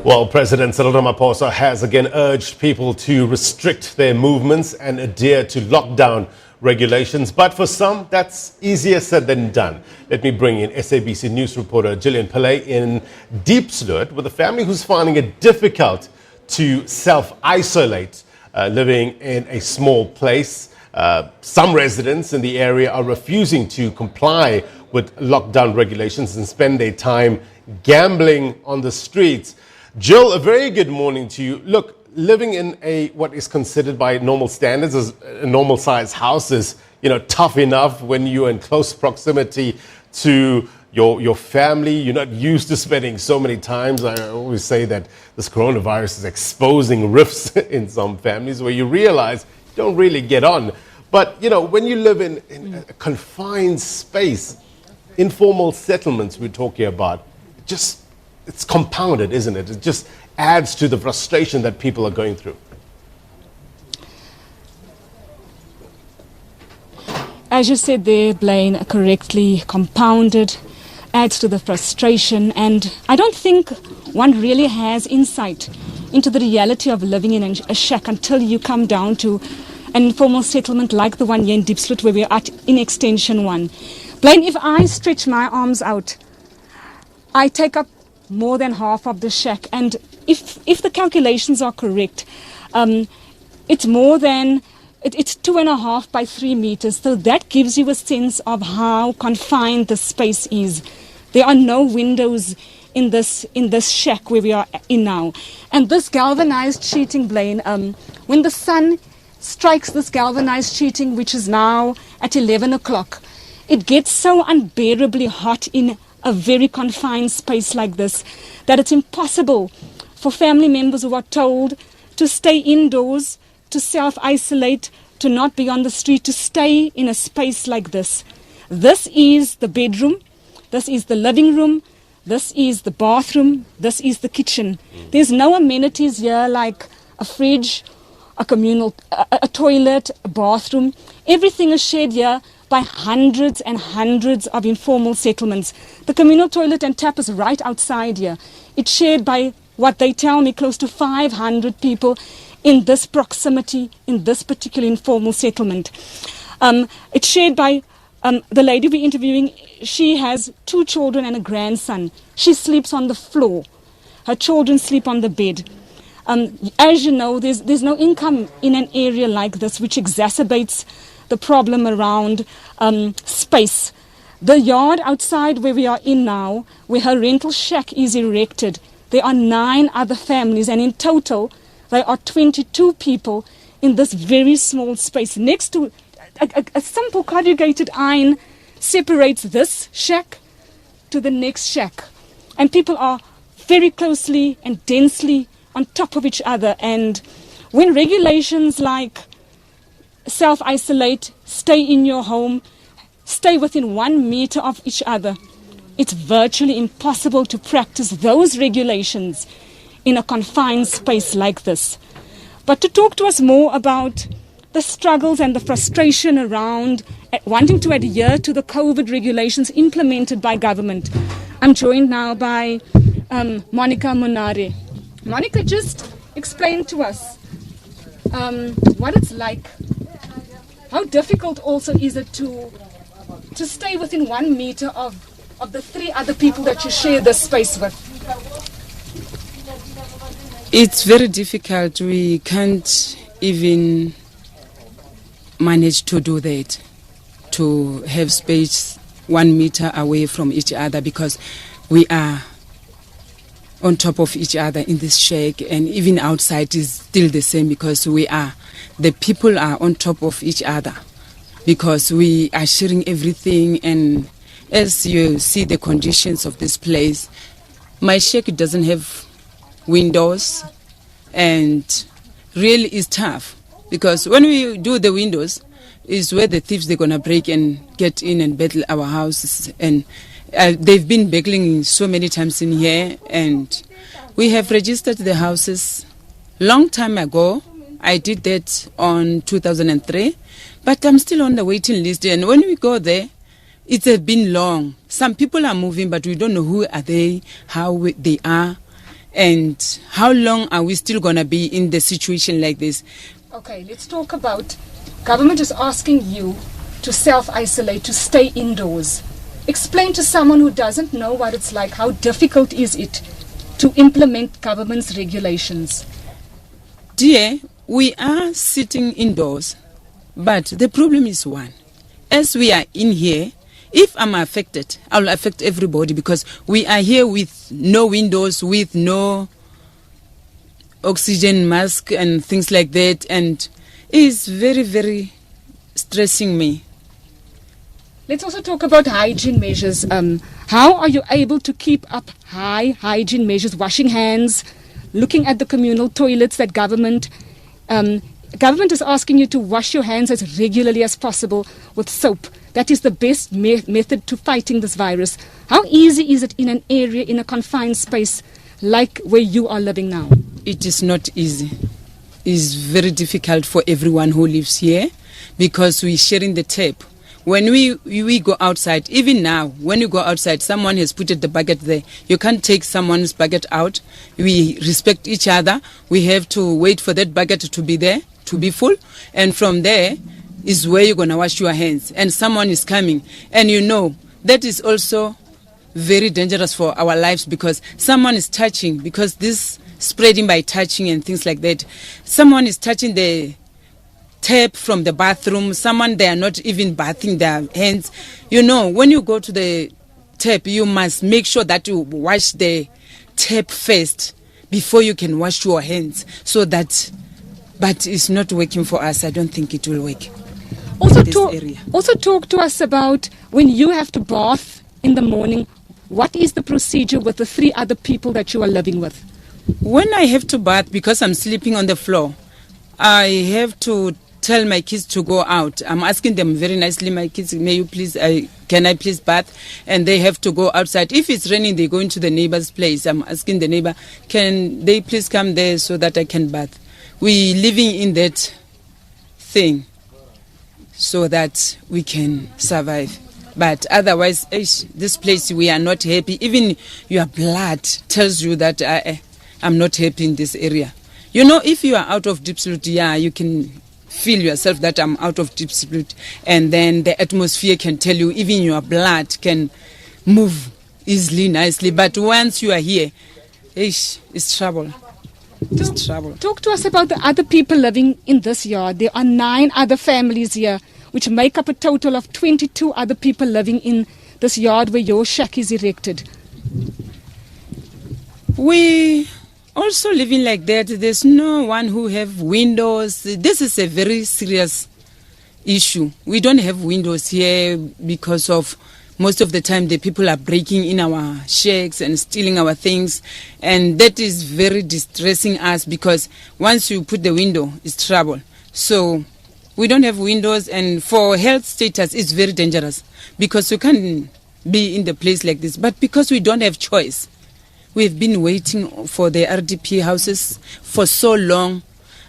Well, President Cyril Ramaphosa has again urged people to restrict their movements and adhere to lockdown regulations. But for some, that's easier said than done. Let me bring in SABC News reporter Gillian Pillay in Diepsloot with a family who's finding it difficult to self-isolate, living in a small place. Some residents in the area are refusing to comply with lockdown regulations and spend their time gambling on the streets. Jill, a very good morning to you. Look, living in what is considered by normal standards as a normal size house is, tough enough when you're in close proximity to your family. You're not used to spending so many times. I always say that this coronavirus is exposing rifts in some families where you realize you don't really get on. But, when you live in a confined space, informal settlements we're talking about, it's compounded, isn't it? It just adds to the frustration that people are going through. As you said there, Blaine, correctly compounded, adds to the frustration, and I don't think one really has insight into the reality of living in a shack until you come down to an informal settlement like the one here in Diepsloot where we're at in Extension 1. Blaine, if I stretch my arms out, I take up more than half of the shack, and if the calculations are correct, it's more than it's 2.5 by 3 meters. So that gives you a sense of how confined the space is. There are no windows in this shack where we are in now, and this galvanized sheeting, Blaine, when the sun strikes this galvanized sheeting, which is now at 11 o'clock, it gets so unbearably hot in a very confined space like this that it's impossible for family members who are told to stay indoors, to self-isolate, to not be on the street, to stay in a space like this. This is the bedroom, this is the living room, this is the bathroom, this is the kitchen. There's no amenities here like a fridge, a toilet, a bathroom. Everything is shared here by hundreds and hundreds of informal settlements. The communal toilet and tap is right outside here. It's shared by, what they tell me, close to 500 people in this proximity, in this particular informal settlement. It's shared by the lady we're interviewing. She has 2 children and a grandson. She sleeps on the floor. Her children sleep on the bed. As you know, there's no income in an area like this, which exacerbates the problem around space. The yard outside where we are in now, where her rental shack is erected, there are 9 other families, and in total there are 22 people in this very small space. Next to a simple corrugated iron separates this shack to the next shack, and people are very closely and densely on top of each other. And when regulations like self-isolate, stay in your home, stay within 1 meter of each other, it's virtually impossible to practice those regulations in a confined space like this. But to talk to us more about the struggles and the frustration around wanting to adhere to the COVID regulations implemented by government, I'm joined now by Monica Monare. Monica, just explain to us what it's like. How difficult also is it to stay within 1 meter of the 3 other people that you share this space with? It's very difficult. We can't even manage to do that, to have space 1 meter away from each other, because we are on top of each other in this shack, and even outside is still the same, because the people are on top of each other, because we are sharing everything. And as you see the conditions of this place, my shack doesn't have windows, and really is tough, because when we do the windows is where the thieves, they're gonna break and get in and battle our houses. And they've been burgling so many times in here, and we have registered the houses long time ago. I did that on 2003, but I'm still on the waiting list. And when we go there, it's been long. Some people are moving, but we don't know who are they, how they are. And how long are we still going to be in the situation like this? Okay, let's talk about government is asking you to self-isolate, to stay indoors. Explain to someone who doesn't know what it's like, how difficult is it to implement government's regulations? Dear, we are sitting indoors, but the problem is one. As we are in here, if I'm affected, I'll affect everybody because we are here with no windows, with no oxygen mask and things like that, and it's very, very stressing me. Let's also talk about hygiene measures. How are you able to keep up high hygiene measures, washing hands, looking at the communal toilets that government is asking you to wash your hands as regularly as possible with soap? That is the best method to fighting this virus. How easy is it in an area, in a confined space like where you are living now? It is not easy. It's very difficult for everyone who lives here because we're sharing the tap. When we go outside, even now, when you go outside, someone has put the bucket there. You can't take someone's bucket out. We respect each other. We have to wait for that bucket to be there, to be full. And from there is where you're going to wash your hands. And someone is coming. And you know, that is also very dangerous for our lives because someone is touching, because this spreading by touching and things like that. Someone is touching the tap from the bathroom. Someone, they are not even bathing their hands. You know, when you go to the tap, you must make sure that you wash the tap first before you can wash your hands. So that, but it's not working for us. I don't think it will work. Also talk to us about when you have to bath in the morning. What is the procedure with the 3 other people that you are living with? When I have to bath, because I'm sleeping on the floor, I have to tell my kids to go out. I'm asking them very nicely, my kids, can I please bath? And they have to go outside. If it's raining, they go into the neighbor's place. I'm asking the neighbor, can they please come there so that I can bath? We living in that thing so that we can survive. But otherwise, this place, we are not happy. Even your blood tells you that I'm not happy in this area. You know, if you are out of Diepsloot, you can feel yourself that I'm out of Diepsloot, and then the atmosphere can tell you, even your blood can move easily, nicely. But once you are here, it's trouble. It's trouble. Talk to us about the other people living in this yard. There are 9 other families here, which make up a total of 22 other people living in this yard where your shack is erected. We also living like that. There's no one who have windows. This is a very serious issue. We don't have windows here because of most of the time the people are breaking in our shacks and stealing our things, and that is very distressing us because once you put the window, it's trouble. So we don't have windows, and for health status it's very dangerous because you can't be in the place like this. But because we don't have choice, we've been waiting for the RDP houses for so long.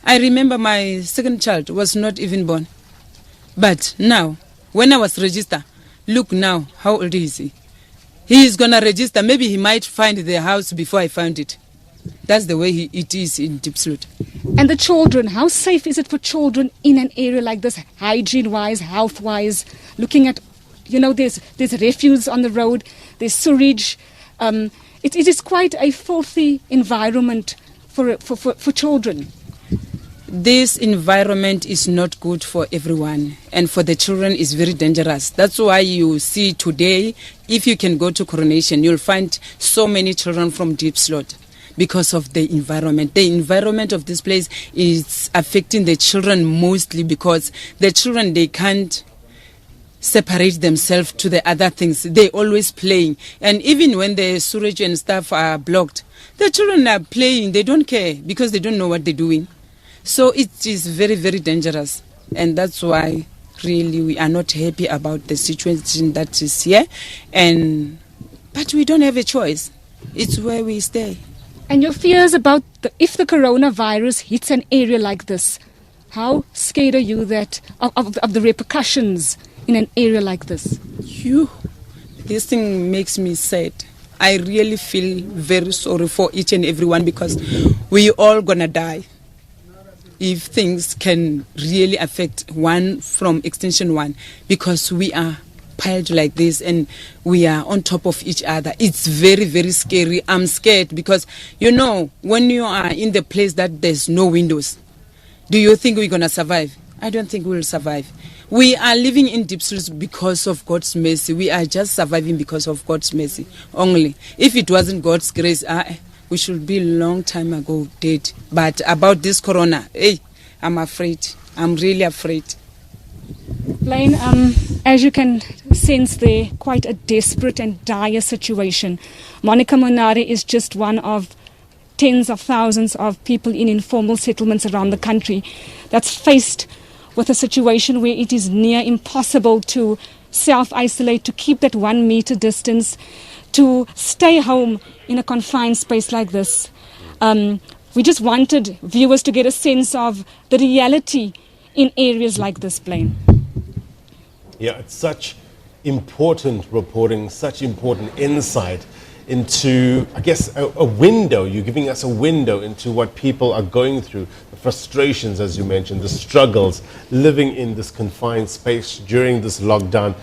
I remember my second child was not even born. But now, when I was registered, look now, how old is he? He is going to register. Maybe he might find the house before I found it. That's the way it is in Diepsloot. And the children, how safe is it for children in an area like this, hygiene-wise, health-wise, looking at, there's refuse on the road, there's sewage. It is quite a filthy environment for children. This environment is not good for everyone, and for the children is very dangerous. That's why you see today, if you can go to Coronation, you'll find so many children from Diepsloot because of the environment. The environment of this place is affecting the children mostly because the children, they can't separate themselves to the other things. They're always playing. And even when the sewage and stuff are blocked, the children are playing. They don't care because they don't know what they're doing. So it is very, very dangerous. And that's why really we are not happy about the situation that is here. But we don't have a choice. It's where we stay. And your fears about if the coronavirus hits an area like this, how scared are you of the repercussions in an area like this? This thing makes me sad. I really feel very sorry for each and everyone, because we all gonna die if things can really affect one from extension 1, because we are piled like this and we are on top of each other. It's very, very scary. I'm scared because, you know, when you are in the place that there's no windows, do you think we're gonna survive? I don't think we'll survive. We are living in Diepsloot because of God's mercy. We are just surviving because of God's mercy only. If it wasn't God's grace, we should be a long time ago dead. But about this corona, hey, I'm afraid. I'm really afraid. Blaine, as you can sense there, quite a desperate and dire situation. Monica Monare is just one of tens of thousands of people in informal settlements around the country that's faced with a situation where it is near impossible to self-isolate, to keep that 1 meter distance, to stay home in a confined space like this. We just wanted viewers to get a sense of the reality in areas like this, Blaine. Yeah, it's such important reporting, such important insight into, I guess, a window. You're giving us a window into what people are going through, the frustrations, as you mentioned, the struggles, living in this confined space during this lockdown.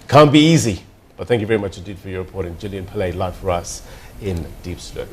Can't be easy, but thank you very much indeed for your reporting. Gillian Pillay, live for us in Diepsloot.